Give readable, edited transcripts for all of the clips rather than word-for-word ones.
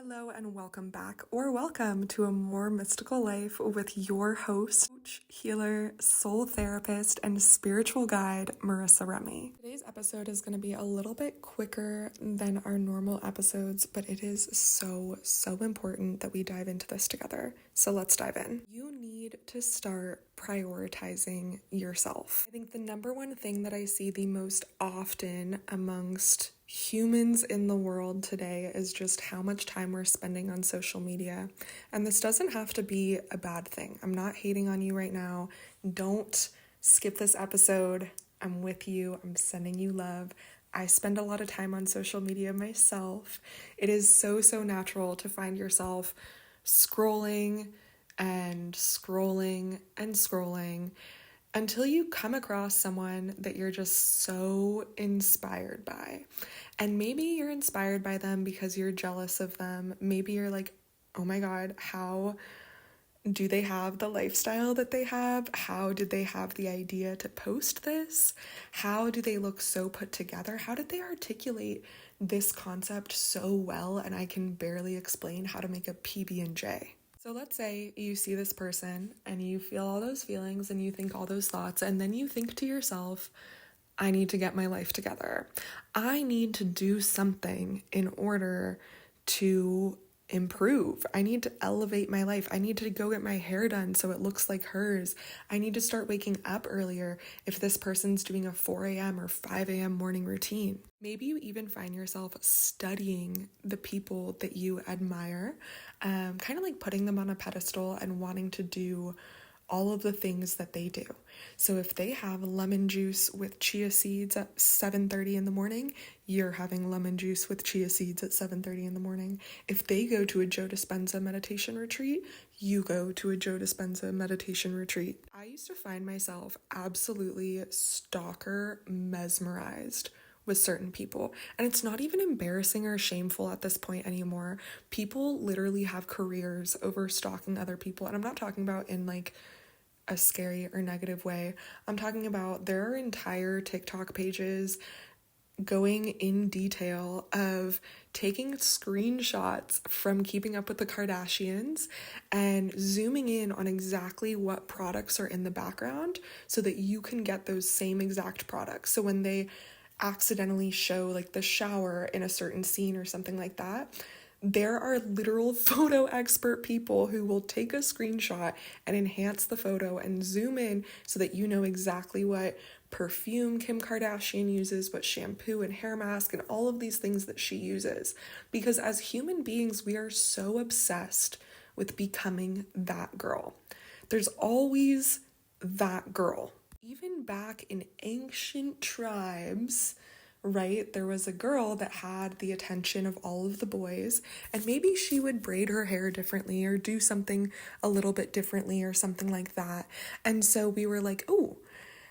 Hello and welcome back, or welcome to a more mystical life with your host, coach, healer, soul therapist, and spiritual guide, Marissa Remy. Today's episode is going to be a little bit quicker than our normal episodes, but it is so important that we dive into this together. So let's dive in. You need to start prioritizing yourself. I think the number one thing that I see the most often amongst humans in the world today is just how much time we're spending on social media. And this doesn't have to be a bad thing. I'm not hating on you right now. Don't skip this episode. I'm with you. I'm sending you love. I spend a lot of time on social media myself. It is so natural to find yourself scrolling and scrolling and scrolling until you come across someone that you're just so inspired by. And maybe you're inspired by them because you're jealous of them. Maybe you're like, oh my God, how do they have the lifestyle that they have? How did they have the idea to post this? How do they look so put together? How did they articulate this concept so well? And I can barely explain how to make a PB&J. So let's say you see this person and you feel all those feelings and you think all those thoughts, and then you think to yourself, I need to get my life together. I need to do something in order to improve. I need to elevate my life. I need to go get my hair done so it looks like hers. I need to start waking up earlier if this person's doing a 4 a.m. or 5 a.m. morning routine. Maybe you even find yourself studying the people that you admire, kind of like putting them on a pedestal and wanting to do all of the things that they do. So if they have lemon juice with chia seeds at 7:30 in the morning, you're having lemon juice with chia seeds at 7:30 in the morning. If they go to a Joe Dispenza meditation retreat, you go to a Joe Dispenza meditation retreat. I used to find myself absolutely stalker mesmerized with certain people. And it's not even embarrassing or shameful at this point anymore. People literally have careers over stalking other people. And I'm not talking about in like a scary or negative way. I'm talking about there are entire TikTok pages going in detail of taking screenshots from Keeping Up with the Kardashians and zooming in on exactly what products are in the background so that you can get those same exact products. So when they accidentally show like the shower in a certain scene or something like that, there are literal photo expert people who will take a screenshot and enhance the photo and zoom in so that you know exactly what perfume Kim Kardashian uses, what shampoo and hair mask and all of these things that she uses. Because as human beings, we are so obsessed with becoming that girl. There's always that girl. Even back in ancient tribes, right, there was a girl that had the attention of all of the boys, and maybe she would braid her hair differently or do something a little bit differently or something like that. And so we were like, oh,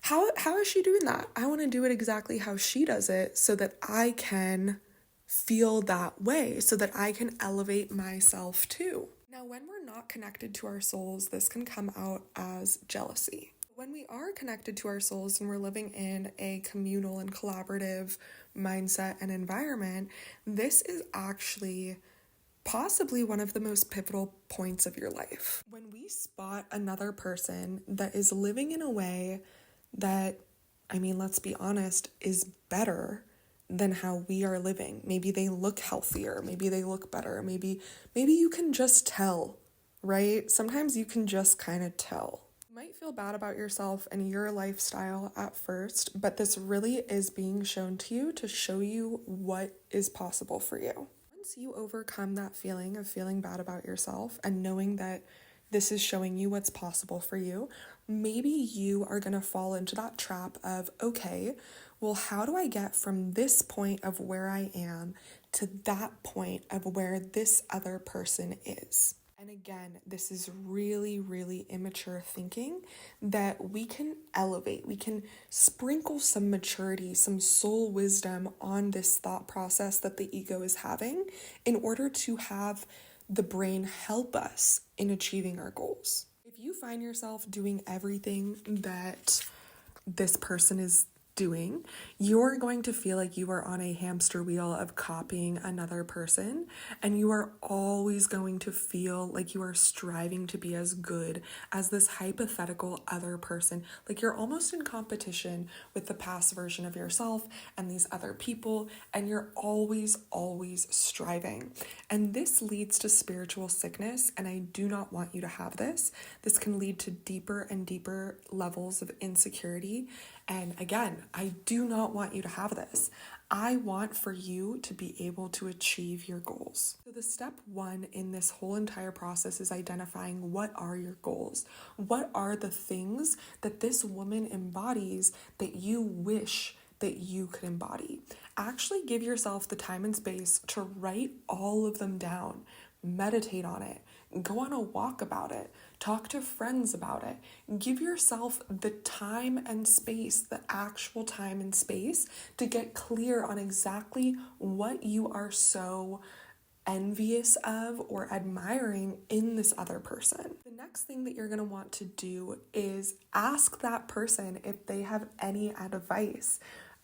how is she doing that? I want to do it exactly how she does it so that I can feel that way, so that I can elevate myself too. Now, when we're not connected to our souls, this can come out as jealousy. When we are connected to our souls and we're living in a communal and collaborative mindset and environment, this is actually possibly one of the most pivotal points of your life. When we spot another person that is living in a way that, I mean, let's be honest, is better than how we are living. Maybe they look healthier, maybe they look better, maybe you can just tell, right? Sometimes you can just kind of tell. You might feel bad about yourself and your lifestyle at first, but this really is being shown to you to show you what is possible for you. Once you overcome that feeling of feeling bad about yourself and knowing that this is showing you what's possible for you, maybe you are going to fall into that trap of, okay, well, how do I get from this point of where I am to that point of where this other person is? And again, this is really immature thinking that we can elevate, we can sprinkle some maturity, some soul wisdom on this thought process that the ego is having in order to have the brain help us in achieving our goals. If you find yourself doing everything that this person is doing, you're going to feel like you are on a hamster wheel of copying another person, and you are always going to feel like you are striving to be as good as this hypothetical other person. Like you're almost in competition with the past version of yourself and these other people, and you're always striving. And this leads to spiritual sickness, and I do not want you to have this. This can lead to deeper and deeper levels of insecurity. And again, I do not want you to have this. I want for you to be able to achieve your goals. So the step one in this whole entire process is identifying what are your goals? What are the things that this woman embodies that you wish that you could embody? Actually give yourself the time and space to write all of them down. Meditate on it. Go on a walk about it. Talk to friends about it. Give yourself the time and space, the actual time and space, to get clear on exactly what you are so envious of or admiring in this other person. The next thing that you're going to want to do is ask that person if they have any advice.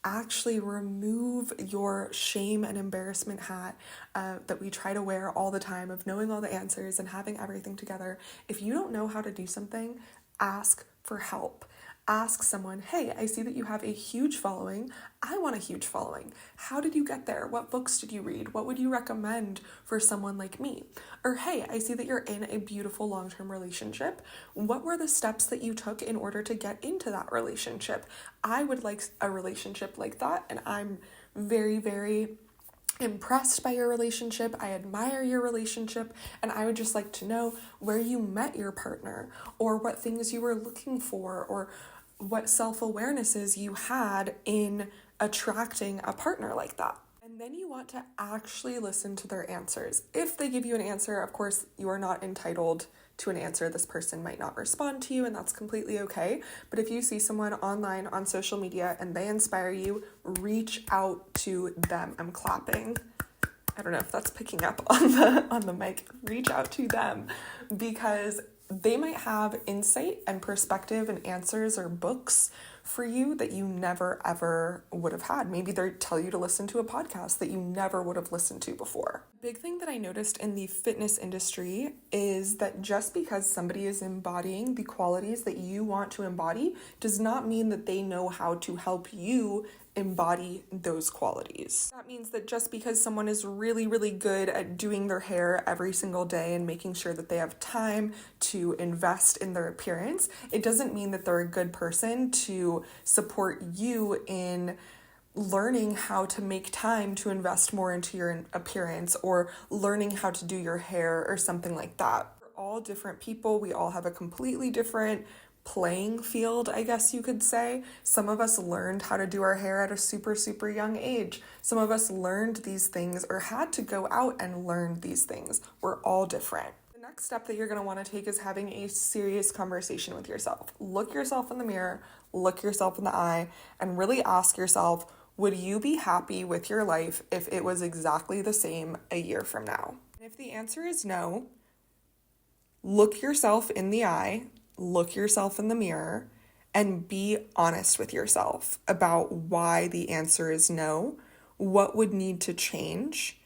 Actually remove your shame and embarrassment hat that we try to wear all the time of knowing all the answers and having everything together. If you don't know how to do something, ask for help. Ask someone, hey, I see that you have a huge following. I want a huge following. How did you get there? What books did you read? What would you recommend for someone like me? Or hey, I see that you're in a beautiful long-term relationship. What were the steps that you took in order to get into that relationship? I would like a relationship like that, and I'm very impressed by your relationship. I admire your relationship, and I would just like to know where you met your partner, or what things you were looking for, or what self-awarenesses you had in attracting a partner like that. And then you want to actually listen to their answers. If they give you an answer, of course, you are not entitled to an answer. This person might not respond to you, and that's completely okay. But if you see someone online on social media and they inspire you, reach out to them. I'm clapping. I don't know if that's picking up on the mic. Reach out to them, because they might have insight and perspective and answers or books for you that you never ever would have had. Maybe they tell you to listen to a podcast that you never would have listened to before. Big thing that I noticed in the fitness industry is that just because somebody is embodying the qualities that you want to embody does not mean that they know how to help you embody those qualities. That means that just because someone is really good at doing their hair every single day and making sure that they have time to invest in their appearance, it doesn't mean that they're a good person to support you in learning how to make time to invest more into your appearance, or learning how to do your hair or something like that. We're all different people. We all have a completely different playing field, I guess you could say. Some of us learned how to do our hair at a super young age. Some of us learned these things or had to go out and learn these things. We're all different. The next step that you're going to want to take is having a serious conversation with yourself. Look yourself in the mirror, look yourself in the eye, and really ask yourself, would you be happy with your life if it was exactly the same a year from now? And if the answer is no, look yourself in the eye, look yourself in the mirror, and be honest with yourself about why the answer is no, what would need to change,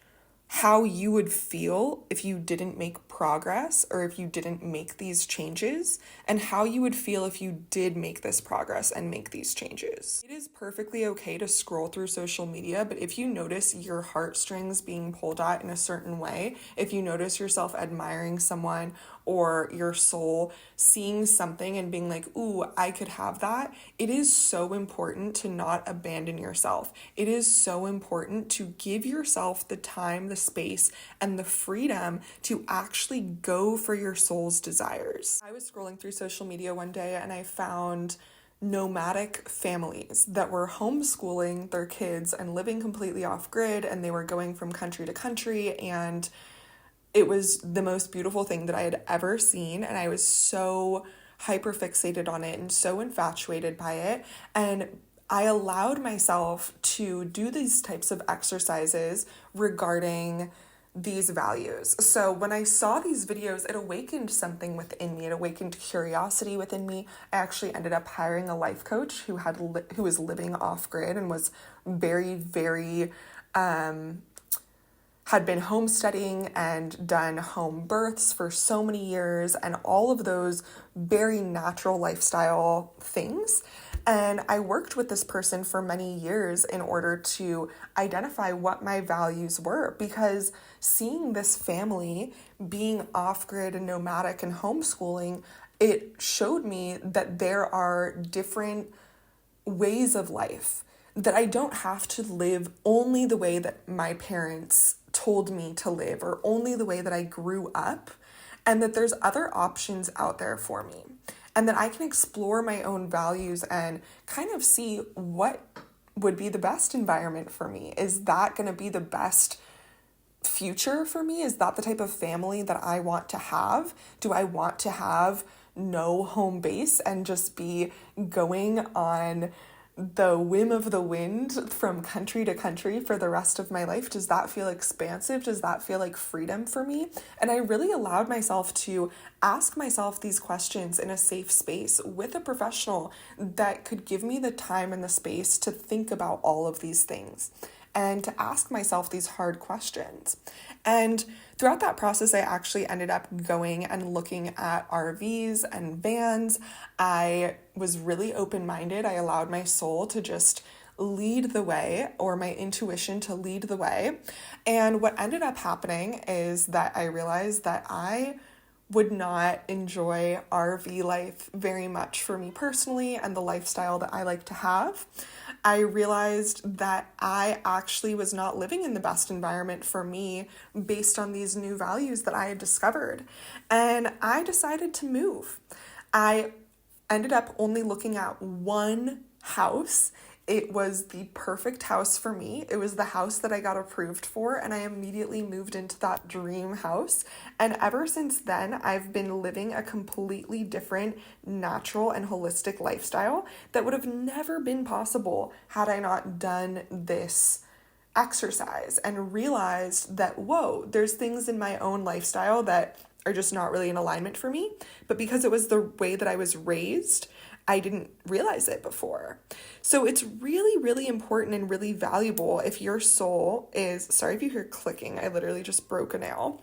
how you would feel if you didn't make progress or if you didn't make these changes, and how you would feel if you did make this progress and make these changes. It is perfectly okay to scroll through social media, but if you notice your heartstrings being pulled at in a certain way, if you notice yourself admiring someone or your soul seeing something and being like, ooh, I could have that, it is so important to not abandon yourself. It is so important to give yourself the time, the space, and the freedom to actually go for your soul's desires. I was scrolling through social media one day and I found nomadic families that were homeschooling their kids and living completely off grid, and they were going from country to country, and it was the most beautiful thing that I had ever seen, and I was so hyper fixated on it and so infatuated by it. And I allowed myself to do these types of exercises regarding these values. So when I saw these videos, it awakened something within me. It awakened curiosity within me. I actually ended up hiring a life coach who was living off grid and was very, very had been homesteading and done home births for so many years and all of those very natural lifestyle things. And I worked with this person for many years in order to identify what my values were, because seeing this family being off-grid and nomadic and homeschooling, it showed me that there are different ways of life, that I don't have to live only the way that my parents told me to live or only the way that I grew up, and that there's other options out there for me, and that I can explore my own values and kind of see what would be the best environment for me. Is that going to be the best future for me? Is that the type of family that I want to have? Do I want to have no home base and just be going on the whim of the wind from country to country for the rest of my life? Does that feel expansive? Does that feel like freedom for me? And I really allowed myself to ask myself these questions in a safe space with a professional that could give me the time and the space to think about all of these things and to ask myself these hard questions. And throughout that process, I actually ended up going and looking at RVs and vans. I was really open-minded. I allowed my soul to just lead the way, or my intuition to lead the way. And what ended up happening is that I realized that I would not enjoy RV life very much for me personally and the lifestyle that I like to have. I realized that I actually was not living in the best environment for me based on these new values that I had discovered. And I decided to move. I ended up only looking at one house. It was the perfect house for me. It was the house that I got approved for, and I immediately moved into that dream house. And ever since then, I've been living a completely different, natural and holistic lifestyle that would have never been possible had I not done this exercise and realized that, whoa, there's things in my own lifestyle that are just not really in alignment for me. But because it was the way that I was raised, I didn't realize it before. So it's really, really important and really valuable if your soul is, sorry if you hear clicking, I literally just broke a nail.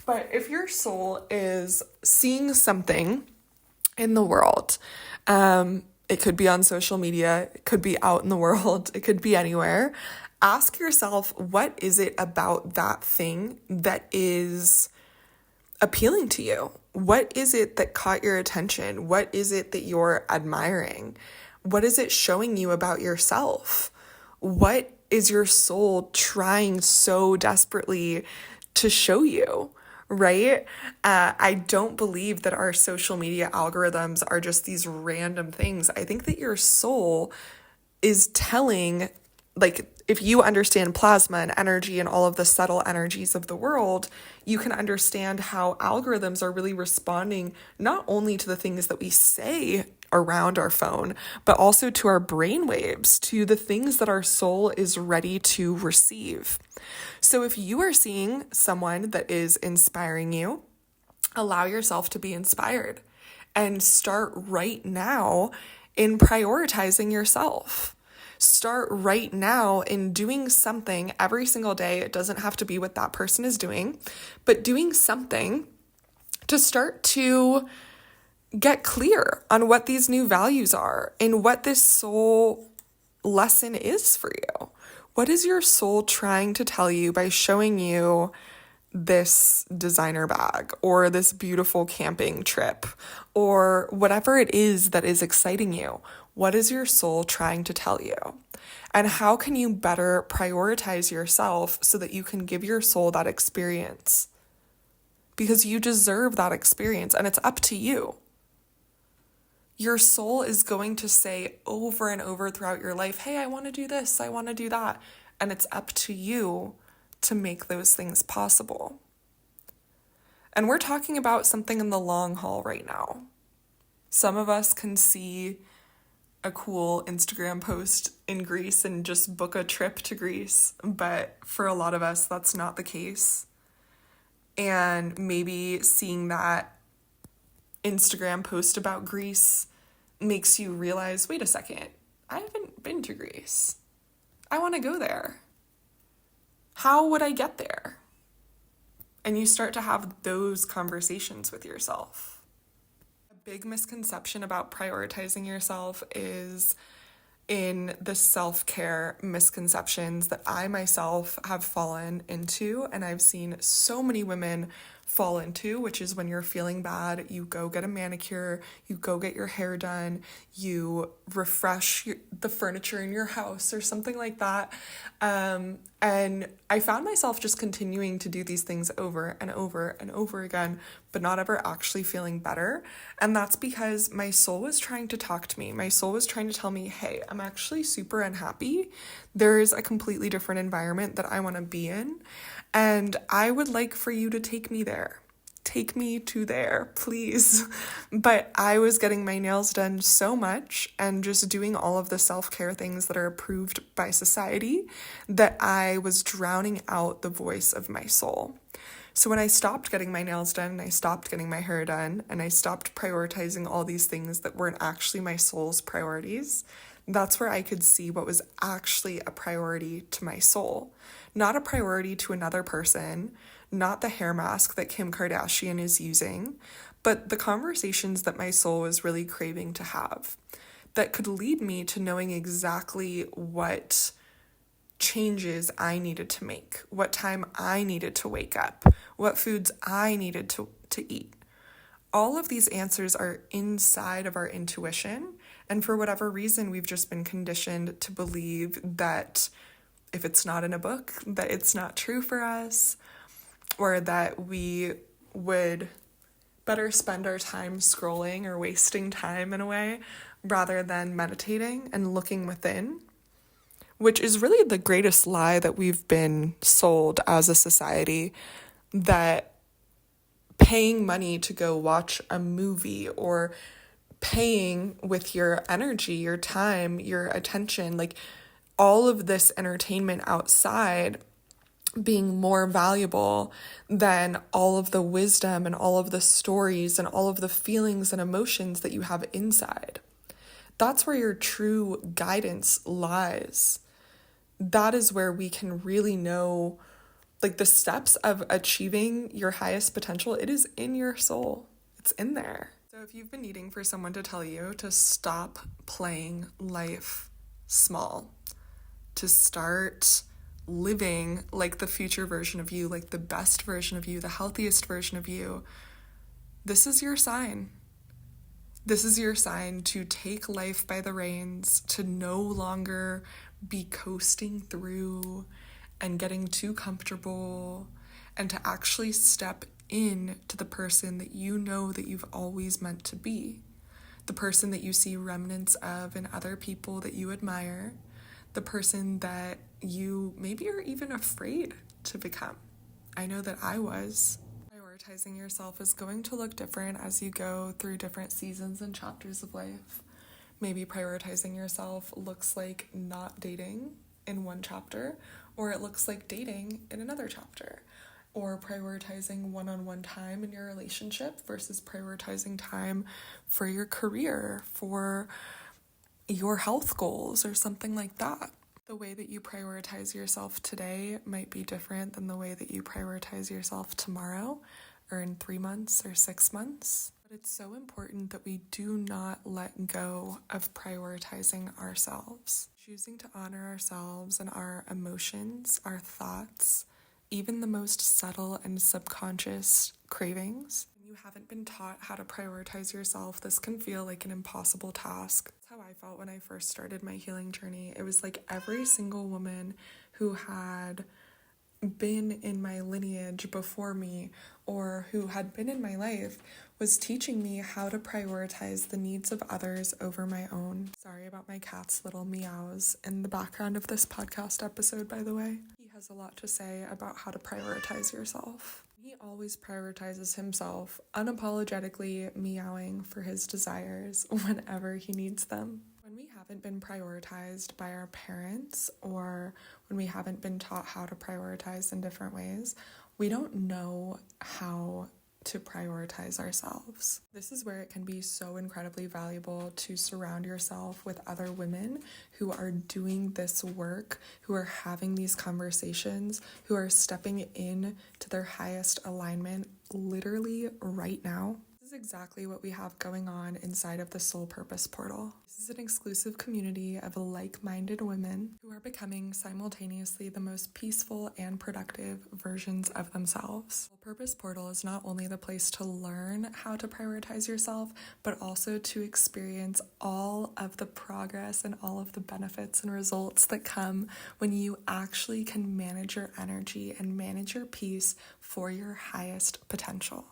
But if your soul is seeing something in the world, it could be on social media, it could be out in the world, it could be anywhere. Ask yourself, what is it about that thing that is appealing to you? What is it that caught your attention? What is it that you're admiring? What is it showing you about yourself? What is your soul trying so desperately to show you, right? I don't believe that our social media algorithms are just these random things. I think that your soul is telling, like, if you understand plasma and energy and all of the subtle energies of the world, you can understand how algorithms are really responding not only to the things that we say around our phone, but also to our brain waves, to the things that our soul is ready to receive. So if you are seeing someone that is inspiring you, allow yourself to be inspired and start right now in prioritizing yourself. Start right now in doing something every single day. It doesn't have to be what that person is doing, but doing something to start to get clear on what these new values are and what this soul lesson is for you. What is your soul trying to tell you by showing you this designer bag or this beautiful camping trip or whatever it is that is exciting you? What is your soul trying to tell you? And how can you better prioritize yourself so that you can give your soul that experience? Because you deserve that experience and it's up to you. Your soul is going to say over and over throughout your life, hey, I want to do this, I want to do that. And it's up to you to make those things possible. And we're talking about something in the long haul right now. Some of us can see a cool Instagram post in Greece and just book a trip to Greece. But for a lot of us, that's not the case. and maybe seeing that Instagram post about Greece makes you realize, wait a second, I haven't been to Greece. I want to go there. How would I get there? And you start to have those conversations with yourself. A big misconception about prioritizing yourself is in the self-care misconceptions that I myself have fallen into, and I've seen so many women fall into, which is when you're feeling bad, you go get a manicure, you go get your hair done, you refresh the furniture in your house or something like that. And I found myself just continuing to do these things over and over and over again, but not ever actually feeling better. And that's because my soul was trying to talk to me. My soul was trying to tell me, hey, I'm actually super unhappy. There's a completely different environment that I want to be in. And I would like for you to take me there. Take me to there, please. But I was getting my nails done so much and just doing all of the self-care things that are approved by society that I was drowning out the voice of my soul. So when I stopped getting my nails done and I stopped getting my hair done and I stopped prioritizing all these things that weren't actually my soul's priorities, that's where I could see what was actually a priority to my soul. Not a priority to another person, not the hair mask that Kim Kardashian is using, but the conversations that my soul was really craving to have that could lead me to knowing exactly what changes I needed to make, what time I needed to wake up, what foods I needed to eat. All of these answers are inside of our intuition, and for whatever reason, we've just been conditioned to believe that if it's not in a book, that it's not true for us, or that we would better spend our time scrolling or wasting time in a way rather than meditating and looking within, which is really the greatest lie that we've been sold as a society, that paying money to go watch a movie or paying with your energy, your time, your attention, like all of this entertainment outside being more valuable than all of the wisdom and all of the stories and all of the feelings and emotions that you have inside. That's where your true guidance lies. That is where we can really know, like, the steps of achieving your highest potential. It is in your soul. It's in there. So if you've been needing for someone to tell you to stop playing life small, to start living like the future version of you, like the best version of you, the healthiest version of you, this is your sign. This is your sign to take life by the reins, to no longer be coasting through and getting too comfortable, and to actually step in to the person that you know that you've always meant to be, the person that you see remnants of in other people that you admire, the person that you maybe are even afraid to become. I know that I was. Prioritizing yourself is going to look different as you go through different seasons and chapters of life. Maybe prioritizing yourself looks like not dating in one chapter, or it looks like dating in another chapter, or prioritizing one-on-one time in your relationship versus prioritizing time for your career, for your health goals, or something like that. The way that you prioritize yourself today might be different than the way that you prioritize yourself tomorrow, or in 3 months or 6 months. But it's so important that we do not let go of prioritizing ourselves. Choosing to honor ourselves and our emotions, our thoughts, even the most subtle and subconscious cravings. When you haven't been taught how to prioritize yourself, this can feel like an impossible task. That's how I felt when I first started my healing journey. It was like every single woman who had been in my lineage before me or who had been in my life was teaching me how to prioritize the needs of others over my own. Sorry about my cat's little meows in the background of this podcast episode, by the way. He has a lot to say about how to prioritize yourself. He always prioritizes himself, unapologetically meowing for his desires whenever he needs them. When we haven't been prioritized by our parents, or when we haven't been taught how to prioritize in different ways, we don't know how to prioritize ourselves. This is where it can be so incredibly valuable to surround yourself with other women who are doing this work, who are having these conversations, who are stepping in to their highest alignment literally right now. This is exactly what we have going on inside of the Soul Purpose Portal. This is an exclusive community of like-minded women who are becoming simultaneously the most peaceful and productive versions of themselves. Soul Purpose Portal is not only the place to learn how to prioritize yourself, but also to experience all of the progress and all of the benefits and results that come when you actually can manage your energy and manage your peace for your highest potential.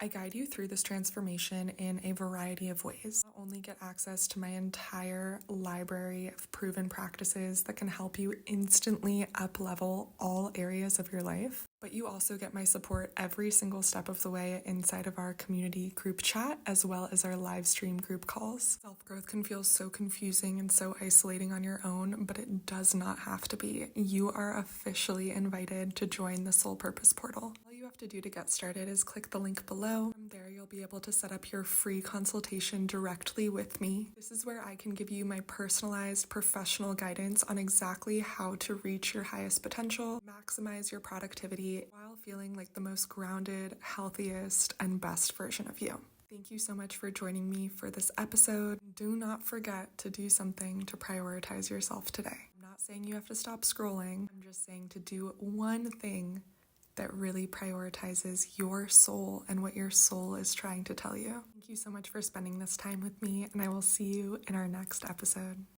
I guide you through this transformation in a variety of ways. Not only get access to my entire library of proven practices that can help you instantly up-level all areas of your life, but you also get my support every single step of the way inside of our community group chat, as well as our live stream group calls. Self-growth can feel so confusing and so isolating on your own, but it does not have to be. You are officially invited to join the Soul Purpose Portal. All you have to do to get started is click the link below. From there, you'll be able to set up your free consultation directly with me. This is where I can give you my personalized professional guidance on exactly how to reach your highest potential, maximize your productivity, while feeling like the most grounded, healthiest, and best version of you. Thank you so much for joining me for this episode. Do not forget to do something to prioritize yourself today. I'm not saying you have to stop scrolling. I'm just saying to do one thing that really prioritizes your soul and what your soul is trying to tell you. Thank you so much for spending this time with me, and I will see you in our next episode.